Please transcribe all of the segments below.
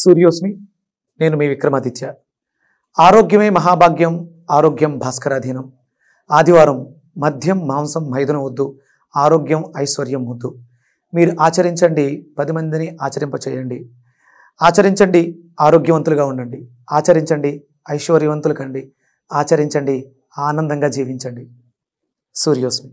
సూర్యోస్మి. నేను మీ విక్రమాదిత్య. ఆరోగ్యమే మహాభాగ్యం, ఆరోగ్యం భాస్కరాధీనం. ఆదివారం మద్యం మాంసం మైదనం వద్దు, ఆరోగ్యం ఐశ్వర్యం ముద్దు. మీరు ఆచరించండి, 10 మందిని ఆచరింపచేయండి. ఆచరించండి, ఆరోగ్యవంతులుగా ఉండండి. ఆచరించండి, ఐశ్వర్యవంతులు కండి. ఆచరించండి, ఆనందంగా జీవించండి. సూర్యోస్మి.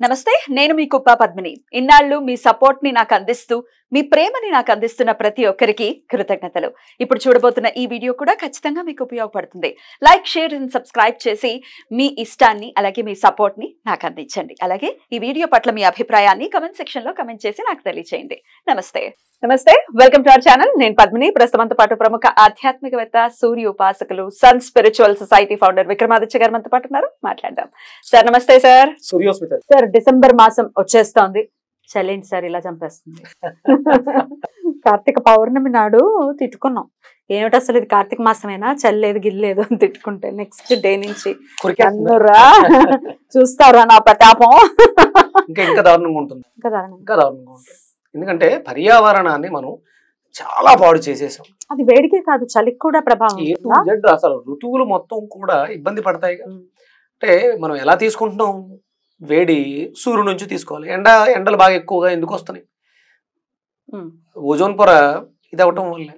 నమస్తే, నేను మీ కుప్ప పద్మిని. ఇన్నాళ్ళు మీ సపోర్ట్ ని నాకు అందిస్తూ, మీ ప్రేమని నాకు అందిస్తున్న ప్రతి ఒక్కరికి కృతజ్ఞతలు. ఇప్పుడు చూడబోతున్న ఈ వీడియో కూడా ఖచ్చితంగా మీకు ఉపయోగపడుతుంది. లైక్, షేర్ అండ్ సబ్స్క్రైబ్ చేసి మీ ఇష్టాన్ని అలాగే మీ సపోర్ట్ ని నాకు అందించండి. అలాగే ఈ వీడియో పట్ల మీ అభిప్రాయాన్ని కమెంట్ సెక్షన్ లో కమెంట్ చేసి నాకు తెలియజేయండి. నమస్తే, వెల్కమ్ టు అవర్ ఛానల్. నేను పద్మిని. ప్రస్తుతంతో పాటు ప్రముఖ ఆధ్యాత్మికవేత్త, సూర్య ఉపాసకులు, sun spiritual society founder Vikramaditya గారు మనతో పాటు ఉన్నారు. మాట్లాడదాం. సార్ నమస్తే. సార్ సూర్యోస్మి. సార్, డిసెంబర్ మాసం వచ్చేస్తోంది. చలేంటి సార్ ఇలా చంపేస్తుంది. కార్తీక పౌర్ణమి నాడు తిట్టుకున్నాం, ఏమిటి అసలు ఇది కార్తీక మాసమేనా, చల్లేదు గిల్లేదు అని తిట్టుకుంటే నెక్స్ట్ డే నుంచి అన్నురా చూస్తారా నా ప్రతాపం. ఇంకా దారుణంగా ఉంటుంది. ఎందుకంటే పర్యావరణాన్ని మనం చాలా పాడు చేసేసాం. అది వేడికే కాదు, చలికి కూడా ప్రభావం. అసలు ఋతువులు మొత్తం కూడా ఇబ్బంది పడతాయి. అంటే మనం ఎలా తీసుకుంటున్నాం? వేడి సూర్యుడు నుంచి తీసుకోవాలి. ఎండలు బాగా ఎక్కువగా ఎందుకు వస్తున్నాయి? ఓజోన్ పొర ఇది అవ్వటం వల్లే.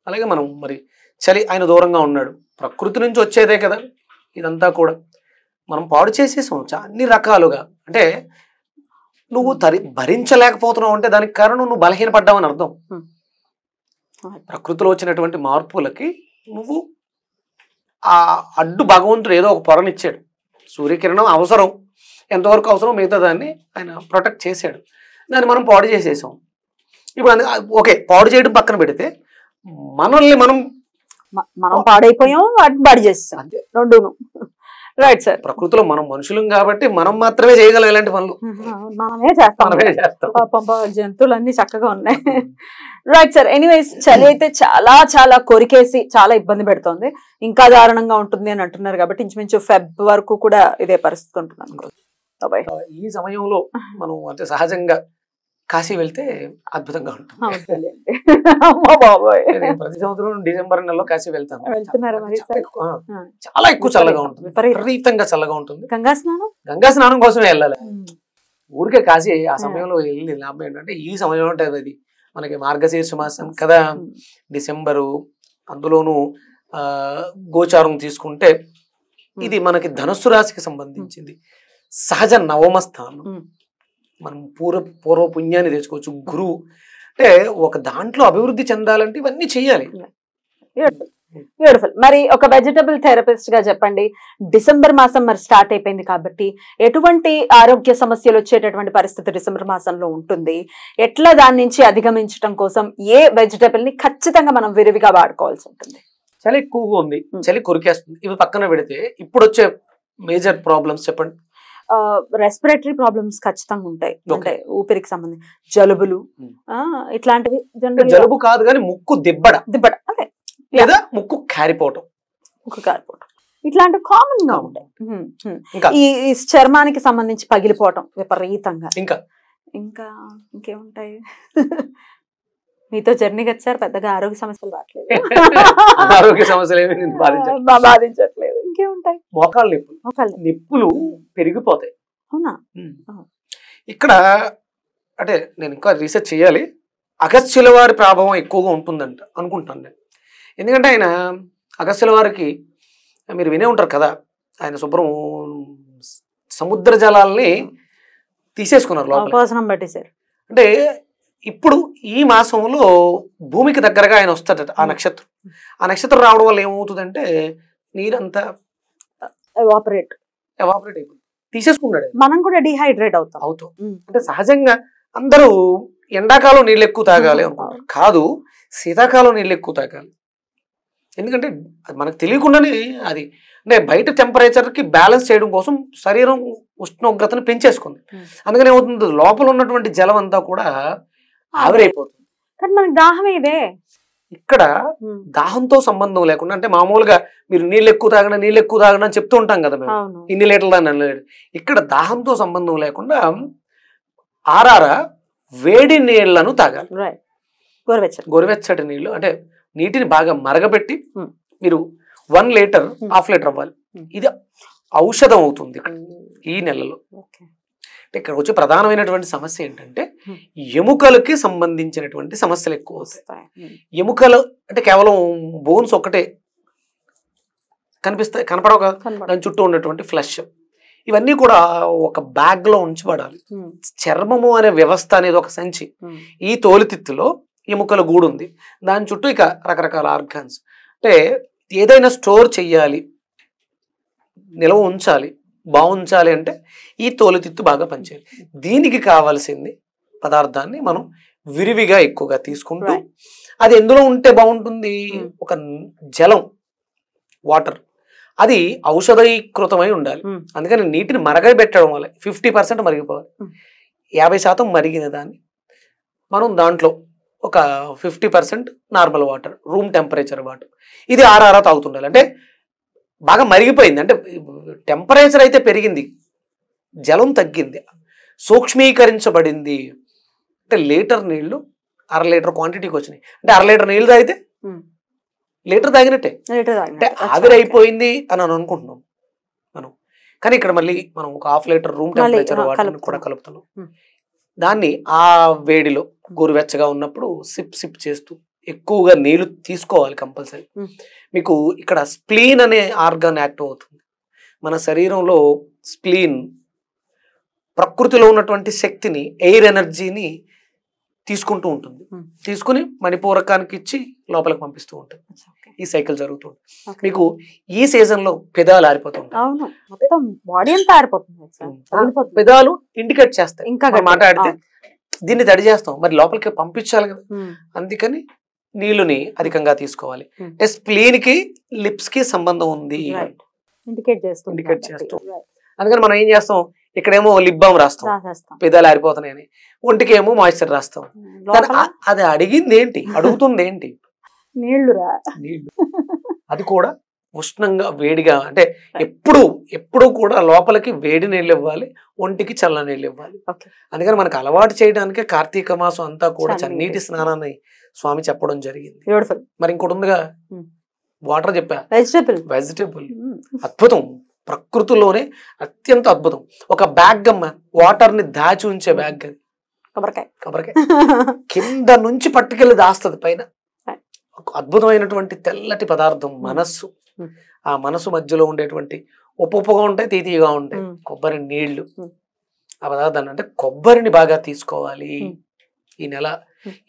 అలాగే మనం మరి చలి, ఆయన దూరంగా ఉన్నాడు, ప్రకృతి నుంచి వచ్చేదే కదా ఇదంతా కూడా. మనం పాడు చేసేసాం అన్ని రకాలుగా. అంటే నువ్వు భరించలేకపోతున్నావు అంటే దానికి కారణం నువ్వు బలహీనపడ్డావని అర్థం. ప్రకృతిలో వచ్చినటువంటి మార్పులకి నువ్వు ఆ అడ్డు భగవంతుడు ఏదో ఒక పొరనిచ్చాడు. సూర్యకిరణం అవసరం, ఎంతవరకు అవసరం మిగతా దాన్ని ఆయన ప్రొటెక్ట్ చేశాడు. దాన్ని మనం పాడు చేసేసాం. ఇప్పుడు ఓకే, పాడు చేయడం పక్కన పెడితే మనల్ని మనం పాడైపోయాం, వాటిని పాడు చేస్తాం. అంతే, రెండును. Right sir. ప్రకృతిలో మనం మనుషులం కాబట్టి మనం మాత్రమే చేయగలం ఇలాంటి పనులు. మనమే చేస్తాం. జంతువులన్నీ చక్కగా ఉన్నాయి. Right sir. ఎనీవేస్, చలి అయితే చాలా చాలా కొరికేసి చాలా ఇబ్బంది పెడుతోంది. ఇంకా దారుణంగా ఉంటుంది అని అంటున్నారు కాబట్టి ఇంచుమించు ఫెబ్ వరకు కూడా ఇదే పరిస్థితి ఉంటుంది అనుకో. ఈ సమయంలో మనం అంటే సహజంగా కాశీ వెళ్తే అద్భుతంగా ఉంటుంది. ప్రతి సంవత్సరం డిసెంబర్ నెలలో కాశీ వెళ్తాను. చాలా ఎక్కువ చల్లగా ఉంటుంది, విపరీతంగా చల్లగా ఉంటుంది. గంగా స్నానం కోసమే వెళ్ళాలి. ఊరికే కాశీ ఆ సమయంలో వెళ్ళి లాభం ఏంటంటే ఈ సమయం ఉంటుంది, అది మనకి మార్గశీర్ష మాసం కదా, డిసెంబరు. అందులోనూ గోచారం తీసుకుంటే ఇది మనకి ధనుస్సు రాశికి సంబంధించింది. సహజ నవమ స్థానం. మనం పూర్వ పుణ్యాన్ని తెచ్చుకోవచ్చు. గురువు అంటే ఒక దాంట్లో అభివృద్ధి చెందాలంటే ఇవన్నీ చెయ్యాలి. బ్యూటిఫుల్. మరి ఒక వెజిటబుల్ థెరపిస్ట్ గా చెప్పండి, డిసెంబర్ మాసం మరి స్టార్ట్ అయిపోయింది కాబట్టి ఎటువంటి ఆరోగ్య సమస్యలు వచ్చేటటువంటి పరిస్థితి డిసెంబర్ మాసంలో ఉంటుంది, ఎట్లా దాని నుంచి అధిగమించడం కోసం ఏ వెజిటబుల్ ని ఖచ్చితంగా మనం విరివిగా వాడుకోవాల్సి ఉంటుంది? చలి ఎక్కువగా ఉంది, చలి కొరికేస్తుంది. ఇవి పక్కన పెడితే ఇప్పుడు వచ్చే మేజర్ ప్రాబ్లమ్స్ చెప్పండి. రెస్పిరేటరీ ప్రాబ్లమ్స్ ఖచ్చితంగా ఉంటాయి. అంటే ఊపిరికి సంబంధించి జలుబులు ఇట్లాంటివి. జలుబు కాదు కానీ ముక్కు దిబ్బడ అదే, లేదా ముక్కు కారిపోవటం ఇట్లాంటివి కామన్ గా ఉంటాయి. ఈ చర్మానికి సంబంధించి పగిలిపోవటం విపరీతంగా. ఇంకేముంటాయి? మీతో జర్నీ వచ్చారు, పెద్దగా ఆరోగ్య సమస్యలు రావట్లేదు. ఆరోగ్య సమస్యలు ఏమి బాధించట్లేదు. ఇంకేముంటాయి? మోకాళ్ళ నిప్పులు పెరిగిపోతాయి. అవునా? ఇక్కడ అంటే నేను ఇంకా రీసెర్చ్ చేయాలి. అగస్త్యుల వారి ప్రభావం ఎక్కువగా ఉంటుందంట అనుకుంటాను నేను. ఎందుకంటే ఆయన అగస్త్యుల వారికి మీరు వినే ఉంటారు కదా, ఆయన శుభ్రం సముద్ర జలాల్ని తీసేసుకున్నారు లోపల. అంటే ఇప్పుడు ఈ మాసంలో భూమికి దగ్గరగా ఆయన వస్తాడట. ఆ నక్షత్రం రావడం వల్ల ఏమవుతుందంటే నీరంతా ఎవాపరేట్ అయిపోతుంది, తీసేసుకున్నాడు. మనం కూడా డిహైడ్రేట్ అవుతాం. అంటే సహజంగా అందరూ ఎండాకాలం నీళ్ళు ఎక్కువ తాగాలి అనుకుంటారు, కాదు శీతాకాలం నీళ్ళు ఎక్కువ తాగాలి. ఎందుకంటే మనకు తెలియకుండానే అది అంటే బయట టెంపరేచర్కి బ్యాలెన్స్ చేయడం కోసం శరీరం ఉష్ణోగ్రతను పెంచేసుకుంది. అందుకని ఏమవుతుంది, లోపల ఉన్నటువంటి జలం అంతా కూడా ఆవిరైపోతుంది. కానీ మనకి దాహం ఇదే. ఇక్కడ దాహంతో సంబంధం లేకుండా, అంటే మామూలుగా మీరు నీళ్ళు ఎక్కువ తాగండి అని చెప్తూ ఉంటాం కదా మేము, ఇన్ని లీటర్లు అని. ఇక్కడ దాహంతో సంబంధం లేకుండా ఆరారా వేడి నీళ్లను తాగాలి. గోరువెచ్చటి నీళ్లు అంటే నీటిని బాగా మరగబెట్టి మీరు 1 లీటర్ 1/2 లీటర్ అవ్వాలి. ఇది ఔషధం అవుతుంది ఇక్కడ ఈ నెలలో. ఇక్కడ వచ్చే ప్రధానమైనటువంటి సమస్య ఏంటంటే ఎముకలకి సంబంధించినటువంటి సమస్యలు ఎక్కువ వస్తాయి. ఎముకలు అంటే కేవలం బోన్స్ ఒక్కటే కనిపిస్తాయి, కనపడవు కదా, దాని చుట్టూ ఉన్నటువంటి ఫ్లెష్ ఇవన్నీ కూడా ఒక బ్యాగ్ లో ఉంచబడాలి. చర్మము అనే వ్యవస్థ అనేది ఒక సంచి. ఈ తోలుతిత్తులో ఎముకల గూడు ఉంది, దాని చుట్టూ ఇక రకరకాల ఆర్గాన్స్. అంటే ఏదైనా స్టోర్ చెయ్యాలి, నిల్వ ఉంచాలి, బాగుంచాలి అంటే ఈ తోలుతిత్తు బాగా పనిచేయాలి. దీనికి కావాల్సింది పదార్థాన్ని మనం విరివిగా ఎక్కువగా తీసుకుంటూ, అది ఎందులో ఉంటే బాగుంటుంది, ఒక జలం, వాటర్, అది ఔషధీకృతమై ఉండాలి. అందుకని నీటిని మరగబెట్టడం వల్ల 50% మరిగిపోవాలి. 50% మరిగిన దాన్ని మనం దాంట్లో ఒక 50% normal water, room temperature water, ఇది ఆరారా తాగుతుండాలి. అంటే బాగా మరిగిపోయింది అంటే టెంపరేచర్ అయితే పెరిగింది, జలం తగ్గింది, సూక్ష్మీకరించబడింది. అంటే లీటర్ నీళ్లు 1/2 లీటర్ క్వాంటిటీకి వచ్చినాయి. అంటే 1/2 లీటర్ నీళ్ళు తాగితే లీటర్ తాగినట్టే. అంటే ఆవిరైపోయింది అని అనుకుంటున్నాం మనం. కానీ ఇక్కడ మళ్ళీ మనం ఒక 1/2 లీటర్ రూమ్ టెంపరేచర్ వాటర్ని కూడా కలుపుతున్నాం. దాన్ని ఆ వేడిలో గోరువెచ్చగా ఉన్నప్పుడు సిప్ సిప్ చేస్తూ ఎక్కువగా నీళ్లు తీసుకోవాలి కంపల్సరీ. మీకు ఇక్కడ స్ప్లీన్ అనే ఆర్గాన్ యాక్టివ్ అవుతుంది. మన శరీరంలో స్ప్లీన్ ప్రకృతిలో ఉన్నటువంటి శక్తిని, ఎయిర్ ఎనర్జీని తీసుకుంటూ ఉంటుంది. తీసుకుని మణిపూరకానికి ఇచ్చి లోపలికి పంపిస్తూ ఉంటుంది. ఈ సైకిల్ జరుగుతుంది. మీకు ఈ సీజన్ లో పెదాలు ఆరిపోతుంది, పెదాలు ఇండికేట్ చేస్తాయి. ఇంకా మాట్లాడితే దీన్ని తడి చేస్తాం, మరి లోపలికి పంపించాలి కదా. అందుకని నీళ్ళుని అధికంగా తీసుకోవాలి. అంటే స్ప్లీన్ కి లిప్స్ కి సంబంధం ఉంది, ఇండికేట్ చేస్తూ. అందుకని మనం ఏం చేస్తాం, ఇక్కడేమో లిప్ బామ్ రాస్తాం, పెదాలు ఆరిపోతున్నాయని, ఒంటికేమో మాయిశ్చర్ రాస్తాం. అది అడిగింది ఏంటి, అడుగుతుంది ఏంటి, నీళ్లు. అది కూడా ఉష్ణంగా వేడిగా, అంటే ఎప్పుడు కూడా లోపలికి వేడి నీళ్ళు ఇవ్వాలి, ఒంటికి చల్ల నీళ్ళు ఇవ్వాలి. అందుకని మనకు అలవాటు చేయడానికి కార్తీక మాసం అంతా కూడా చన్నీటి స్నానాన్ని స్వామి చెప్పడం జరిగింది. మరి ఇంకోటి ఉందిగా, వాటర్ చెప్పా, వెజిటేబుల్ అద్భుతం, ప్రకృతిలోనే అత్యంత అద్భుతం. ఒక బ్యాగ్ అమ్మ, వాటర్ ని దాచి ఉంచే బ్యాగ్, అది కొబ్బరికాయ కింద నుంచి పట్టుకెళ్ళి దాస్తుంది పైన. ఒక అద్భుతమైనటువంటి తెల్లటి పదార్థం మనస్సు. ఆ మనసు మధ్యలో ఉండేటువంటి ఉప్పుగా ఉంటాయి, తీతీగా ఉంటాయి కొబ్బరి నీళ్లు. ఆ పదార్థాన్ని అంటే కొబ్బరిని బాగా తీసుకోవాలి. ఈ నెల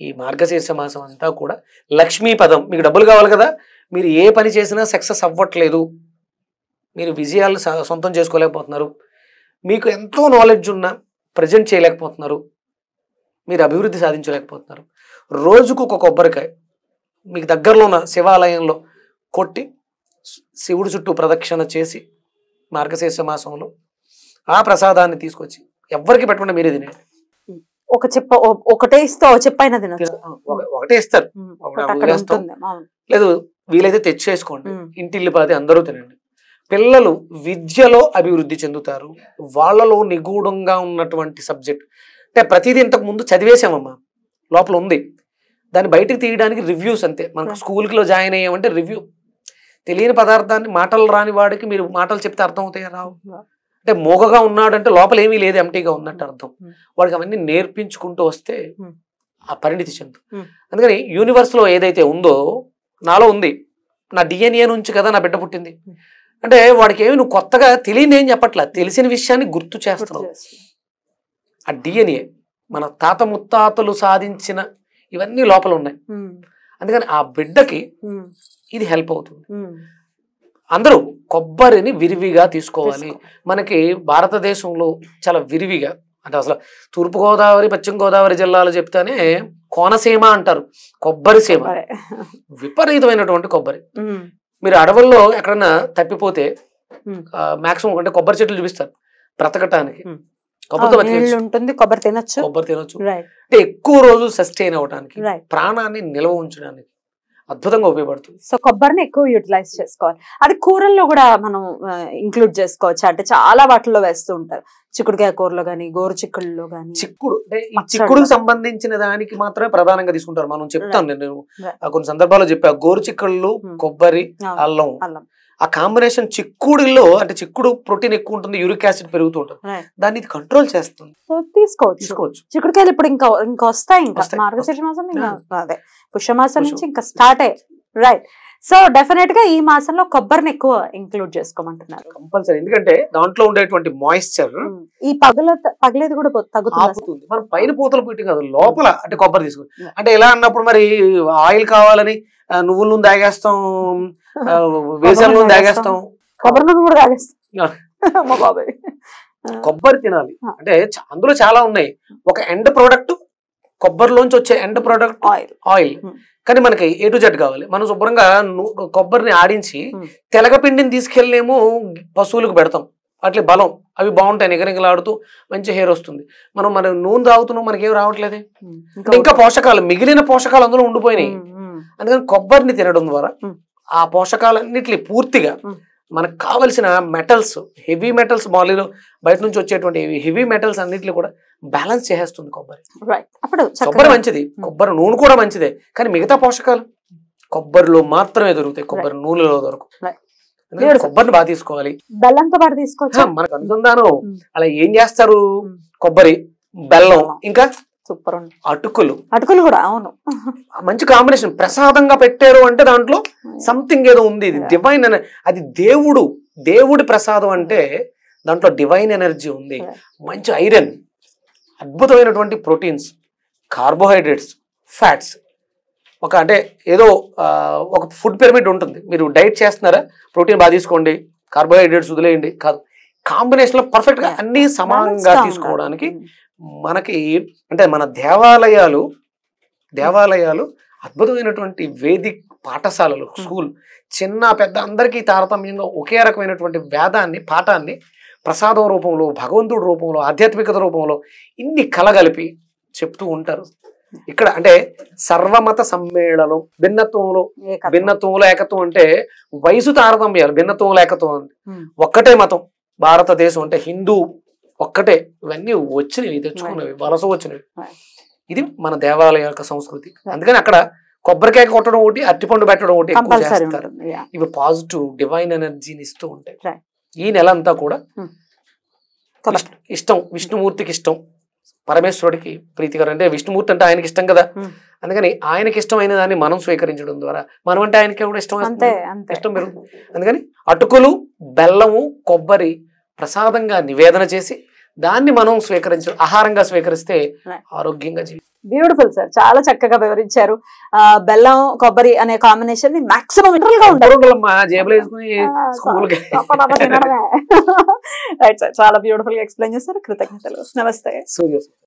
ఈ మార్గశీర్ష మాసం అంతా కూడా లక్ష్మీ పదం. మీకు డబ్బులు కావాలి కదా, మీరు ఏ పని చేసినా సక్సెస్ అవ్వట్లేదు, మీరు విజయాలు సొంతం చేసుకోలేకపోతున్నారు, మీకు ఎంతో నాలెడ్జ్ ఉన్నా ప్రజెంట్ చేయలేకపోతున్నారు, మీరు అభివృద్ధి సాధించలేకపోతున్నారు, రోజుకు ఒక కొబ్బరికాయ మీకు దగ్గరలో ఉన్న శివాలయంలో కొట్టి శివుడి చుట్టూ ప్రదక్షిణ చేసి మార్గశీర్ష మాసంలో ఆ ప్రసాదాన్ని తీసుకొచ్చి ఎవరికి పెట్టకుండా మీరే తినేది. ఒకటే చెప్పైనా ఒకటే ఇస్తారు, లేదు వీలైతే తెచ్చేసుకోండి, ఇంటిల్లిపాది అందరూ తినండి. పిల్లలు విద్యలో అభివృద్ధి చెందుతారు. వాళ్ళలో నిగూఢంగా ఉన్నటువంటి సబ్జెక్ట్ అంటే ప్రతిదీ ఇంతకు ముందు చదివేసామమ్మా, లోపల ఉంది, దాన్ని బయటకు తీయడానికి రివ్యూస్ అంతే. మనకు స్కూల్కిలో జాయిన్ అయ్యామంటే రివ్యూ. తెలియని పదార్థాన్ని మాటలు రాని వాడికి మీరు మాటలు చెప్తే అర్థం అవుతాయా, రావు. అంటే మోగగా ఉన్నాడంటే లోపల ఏమీ లేదు, ఎంటీగా ఉన్నట్టు అర్థం. వాడికి అవన్నీ నేర్పించుకుంటూ వస్తే ఆ పరిణితి చెందు. అందుకని యూనివర్స్ లో ఏదైతే ఉందో నాలో ఉంది, నా డిఎన్ఏ నుంచి కదా నా బిడ్డ పుట్టింది. అంటే వాడికి ఏమి నువ్వు కొత్తగా తెలియని ఏం చెప్పట్లా, తెలిసిన విషయాన్ని గుర్తు చేస్తున్నావు. ఆ డిఎన్ఏ మన తాత ముత్తాతలు సాధించిన ఇవన్నీ లోపల ఉన్నాయి. అందుకని ఆ బిడ్డకి ఇది హెల్ప్ అవుతుంది. అందరూ కొబ్బరిని విరివిగా తీసుకోవాలి. మనకి భారతదేశంలో చాలా విరివిగా, అంటే అసలు తూర్పుగోదావరి పశ్చిమ గోదావరి జిల్లాలో చెప్తానే కోనసీమ అంటారు, కొబ్బరి సీమ, విపరీతమైనటువంటి కొబ్బరి. మీరు అడవుల్లో ఎక్కడన్నా తప్పిపోతే మాక్సిమం అంటే కొబ్బరి చెట్లు చూపిస్తారు బ్రతకటానికి. కొబ్బరి తినొచ్చు అంటే ఎక్కువ రోజు సస్టైన్ అవడానికి, ప్రాణాన్ని నిల్వ ఉంచడానికి అద్భుతంగా ఉపయోగపడుతుంది. సో కొబ్బరిని ఎక్కువ యూటిలైజ్ చేసుకోవాలి. అది కూరల్లో కూడా మనం ఇంక్లూడ్ చేసుకోవచ్చు, అంటే చాలా వాటిల్లో వేస్తూ ఉంటారు, చిక్కుడుకాయ కూరలో గానీ, గోరు చిక్కుడులో గానీ. చిక్కుడు అంటే చిక్కుడుకు సంబంధించిన దానికి మాత్రమే ప్రధానంగా తీసుకుంటారు. మనం చెప్తాను, నేను కొన్ని సందర్భాల్లో చెప్పా, గోరు చిక్కుళ్ళు, కొబ్బరి, అల్లం, ఆ కాంబినేషన్ చిక్కుడులో అంటే చిక్కుడు ప్రోటీన్ ఎక్కువ ఉంటుంది, యూరిక్ యాసిడ్ పెరుగుతూ ఉంటుంది, దాన్ని ఇది కంట్రోల్ చేస్తుంది. సో తీసుకోవచ్చు. చిక్కుడుకాయలు ఇప్పుడు ఇంకా వస్తాయి, ఇంకా మార్గశిర మాసం, అదే పుష్యమాసం నుంచి ఇంకా స్టార్ట్ అయ్యి, రైట్. సో డెఫినెట్ గా ఈ మాసంలో కొబ్బరిని ఎక్కువ ఇంక్లూడ్ చేసుకోమంటున్నారు కంపల్సరీ. ఎందుకంటే దాంట్లో ఉండేటువంటి మాయిశ్చర్ ఈ పగలేదు కూడా తగ్గుతుంది. మనం పైన పూతలు పెట్టి కాదు, లోపల అంటే కొబ్బరి తీసుకుని, అంటే ఎలా అన్నప్పుడు మరి ఆయిల్ కావాలని నువ్వుల నూనె తాగేస్తాం, వేసల నూనె తాగేస్తాం, కొబ్బరి నూనె కూడా తాగేస్తాం. కొబ్బరి తినాలి అంటే అందులో చాలా ఉన్నాయి. ఒక ఎండ్ ప్రోడక్ట్, కొబ్బరిలోంచి వచ్చే ఎండ్ ప్రోడక్ట్ ఆయిల్. కానీ మనకి A to Z కావాలి. మనం శుభ్రంగా కొబ్బరిని ఆడించి తెలగపిండిని తీసుకెళ్ళేమో పశువులకు పెడతాం, అట్లే బలం, అవి బాగుంటాయి, నిగనిగలాడుతూ మంచి హెయిర్ వస్తుంది. మనం నూనె తాగుతున్నాం, మనకేం రావట్లేదు. ఇంకా పోషకాలు, మిగిలిన పోషకాలు అందులో ఉండిపోయినాయి. అందుకని కొబ్బరిని తినడం ద్వారా ఆ పోషకాలన్నిటి పూర్తిగా మనకు కావలసిన మెటల్స్, హెవీ మెటల్స్, బాడీలో బయట నుంచి వచ్చేటువంటి హెవీ మెటల్స్ అన్నిటిని కూడా బ్యాలెన్స్ చేసేస్తుంది కొబ్బరి. కొబ్బరి మంచిది, కొబ్బరి నూనె కూడా మంచిదే, కానీ మిగతా పోషకాలు కొబ్బరిలో మాత్రమే దొరుకుతాయి, కొబ్బరి నూనెలో దొరకవు. కొబ్బరిని బాగా తీసుకోవాలి, బెల్లంతో పాటు తీసుకోవచ్చు. మనకు అనుసంధానం అలా ఏం చేస్తారు, కొబ్బరి, బెల్లం, ఇంకా సూపర్ అటుకులు కూడా, అవును, మంచి కాంబినేషన్. ప్రసాదంగా పెట్టారు అంటే దాంట్లో సంథింగ్ ఏదో ఉంది, ఇది డివైన్, అది దేవుడి ప్రసాదం అంటే దాంట్లో డివైన్ ఎనర్జీ ఉంది, మంచి ఐరన్, అద్భుతమైనటువంటి ప్రోటీన్స్, కార్బోహైడ్రేట్స్, ఫ్యాట్స్. అంటే ఏదో ఒక ఫుడ్ పిరమిడ్ ఉంటుంది, మీరు డైట్ చేస్తున్నారా, ప్రోటీన్ బాగా తీసుకోండి, కార్బోహైడ్రేట్స్ వదిలేయండి కాదు, కాంబినేషన్ లో పర్ఫెక్ట్ గా అన్ని సమానంగా తీసుకోవడానికి మనకి అంటే మన దేవాలయాలు అద్భుతమైనటువంటి వేదిక్ పాఠశాలలు, స్కూల్, చిన్న పెద్ద అందరికీ తారతమ్యంగా ఒకే రకమైనటువంటి పాఠాన్ని ప్రసాదం రూపంలో, భగవంతుడి రూపంలో, ఆధ్యాత్మికత రూపంలో ఇన్ని కలగలిపి చెప్తూ ఉంటారు. ఇక్కడ అంటే సర్వమత సమ్మేళనం, భిన్నత్వంలో ఏకత్వం, అంటే వయసు తారతమ్యాలు, భిన్నత్వంలో ఏకత్వం, ఒక్కటే మతం భారతదేశం అంటే హిందూ ఒక్కటే, ఇవన్నీ వచ్చినవి, తెచ్చుకున్నవి, వలస వచ్చినవి. ఇది మన దేవాలయ యొక్క సంస్కృతి. అందుకని అక్కడ కొబ్బరికాయ కొట్టడం ఒకటి, అరటిపండు పెట్టడం ఒకటి ఎక్కువ చేస్తారు. ఇవి పాజిటివ్ డివైన్ ఎనర్జీని ఇస్తూ ఉంటాయి. ఈ నెల అంతా కూడా ఇష్టం, విష్ణుమూర్తికి ఇష్టం, పరమేశ్వరుడికి ప్రీతికరం. అంటే విష్ణుమూర్తి అంటే ఆయనకి ఇష్టం కదా, అందుకని ఆయనకి ఇష్టమైన దాన్ని మనం స్వీకరించడం ద్వారా మనం అంటే ఆయనకి కూడా ఇష్టం పెరుగుతుంది. అందుకని అటుకులు, బెల్లము, కొబ్బరి ప్రసాదంగా నివేదన చేసి దాన్ని మనం ఆహారంగా స్వీకరిస్తే ఆరోగ్యంగా జీవితం. బ్యూటిఫుల్ సార్, చాలా చక్కగా వివరించారు. బెల్లం, కొబ్బరి అనే కాంబినేషన్ మాక్సిమం రైట్ సార్, చాలా బ్యూటిఫుల్ గా ఎక్స్ప్లెయిన్ చేశారు. కృతజ్ఞతలు. నమస్తే.